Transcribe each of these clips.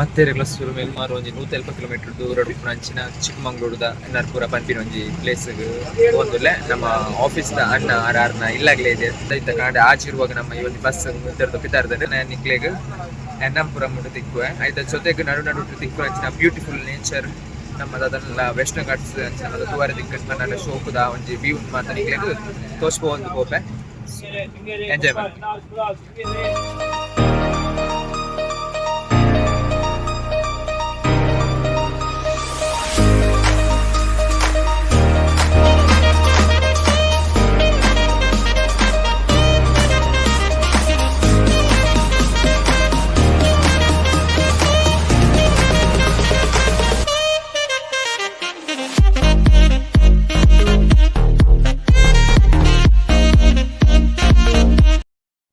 ಮತ್ತೆ ಕ್ಲಾಸ್ ಮೇಲೆ ಮಾರು ಒಂಜಿ 140 ಕಿಲೋಮೀಟರ್ ದೂರ ಅಂಚಿನ ಚಿಕ್ಕಮಂಗ್ಳೂರ್ದ NR Pura ಪನ್ಪಿನ ಒಂಜಿ ಪ್ಲೇಸ್ ಹೋದುಲೆ ನಮ್ಮ ಆಫೀಸ್ ದ ಅಣ್ಣ ಆರ್ನ ಇಲ್ಲಾಗ್ಲೇ ಇದೆ ಇತ್ತ ಕಾಂಡೆ ಆಚಿರುವಾಗ ನಮ್ಮ ಈ ಒಂದು ಬಸ್ ಪಿತಾರ್ದಲ್ಲಿ ನಾನು ನಿಕ್ಲೆಗ್ NR Pura ಮುಟ್ಟು ತಿಕ್ಕುವೆ ಆಯ್ತ ಜೊತೆಗೆ ನಡು ತಿಕ್ಕುವ ಅಂಚಿನ ಬ್ಯೂಟಿಫುಲ್ ನೇಚರ್ ನಮ್ಮದು ಅದನ್ನೆಲ್ಲ ವೆಸ್ಟರ್ನ್ ಘಾಟ್ಸ್ ಅಂಚಿನ ತೂವಾರ ದಿಕ್ಕಟ್ಟು ನನ್ನ ಶೋಕದ ಒಂಜಿ ವ್ಯೂ ಮಾತ್ರ ನಿಕ್ಲೆಗ್ ತೋರ್ಸ್ಕೊ ಒಂದು ಹೋಪೆ ಎಂಜಾಯ್ ಮಾಡಿ.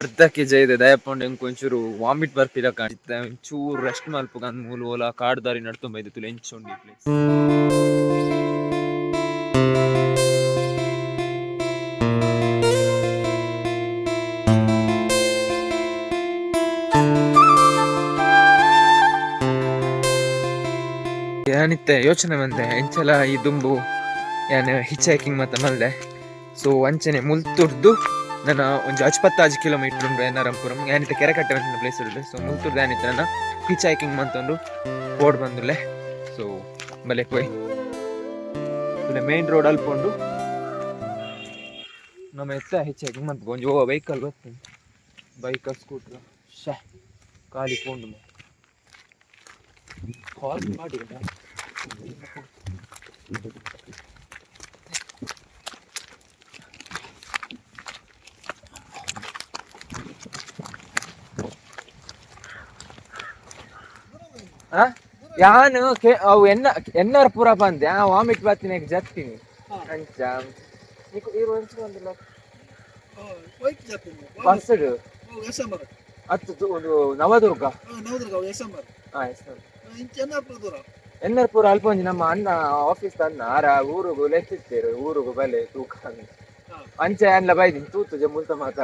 ಅರ್ಧಕ್ಕೆ ಜೈದೆ ದಯಪಂಡು ಒಂಚೂರು ವಾಮಿಟ್ ಬರ್ತಿಲ್ಲ ಕಾಣಿಸುತ್ತೆ ಒಂಚೂರು ರೆಸ್ಟ್ ಮಲ್ಪಗ ಮೂಲ ಓಲ ಕಾಡು ದಾರಿ ನಡ್ತೊಂಬೈದು ತುಲೆ ಎಂಚೊಂಡು ಈ ಪ್ಲೇಸ್. ಏನಿತ್ತೆ ಯೋಚನೆ ಬಂದೆ ಎಂಚಲ ಈ ದುಂಬು ಏನು ಹಿಚ್ ಹೈಕಿಂಗ್ ಮತ್ತೆ ಮಲ್ದೆ ಸೊ ಅಂಚನೆ ಮುಲ್ತುರ್ದು ನನ್ನ ಒಂದು 70 ಕಿಲೋಮೀಟರ್ ಉಂಡು NR Pura ಏನಿತ್ತು ಕೆರೆಕಟ್ಟೆ ಅಂತ ಪ್ಲೇಸ್ ಉಂಟು. ಸೊ ಮುಲ್ತುರ್ದು ಏನಿತ್ತು ನನ್ನ ಹಿಚ್ ಹೈಕಿಂಗ್ ಮಂತೊಂದು ಓಡ್ ಬಂದುಲೆ. ಸೊ ಬಲೆ ಪೋಯ್ ಮೇನ್ ರೋಡ್ ಅಲ್ಪೊಂಡು ನಮ್ಮ ಎತ್ತ ಹಿಚ್ ಹೈಕಿಂಗ್ ಮಂತ್ ಒಂಜಿ ವೆಹಿಕಲ್ ಬರ್ತದೆ ಬೈಕ್ ಸ್ಕೂಟರ್ ಖಾಲಿ ಪೋಂಡು ಕಾಲ್ ಮಾಡಿ ಯಾನು ಅವು NR Pura ಬಂದೆ ವಾಮಿಟ್ ಬರ್ತೀನಿ ಜತ್ತೀನಿ ಅಂಚ ಬಸ್ ಅದು ನವದುರ್ಗ NR Pura ಅಲ್ಪ ಒಂಜಿ ನಮ್ಮ ಅಣ್ಣ ಆಫೀಸ್ ಅಣ್ಣ ಆರ ಊರುಗು ಲೆಕ್ಕಿರ್ತೇರು ಊರುಗು ಬಲೆ ತೂಕ ಅಂಚೆ ಎಲ್ಲ ಬೈದಿನಿ ತೂತು ಜಮ್ಮುಲ್ತ ಮಾತ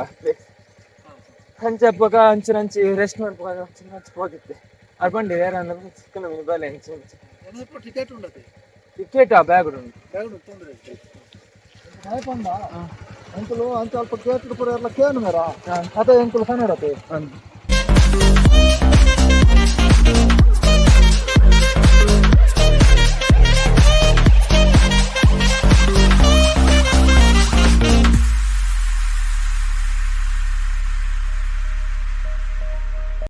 ಅಂಚೆ ಹಬ್ಬಗ ಅಂಚಿ ರೆಸ್ಟ್ ಮಾಡ್ಬೇಕು ಹೋಗಿದ್ದೆ ಅದು ಬಂಡಿ ಬೇರೆ ಚಿಕ್ಕನ ಬಲೆ ಟಿಕೆಟ್ ಬ್ಯಾಗ್ ಉಂಟು ಅಂಕಲು ಅಂತ ಅಲ್ಪ ಕೇಳ್ತಿರ್ಪುರ ಎಲ್ಲ ಕೇನು ಮೇರ ಅದೇ ಅಂಕಲು ಕನ್ನಡತೆ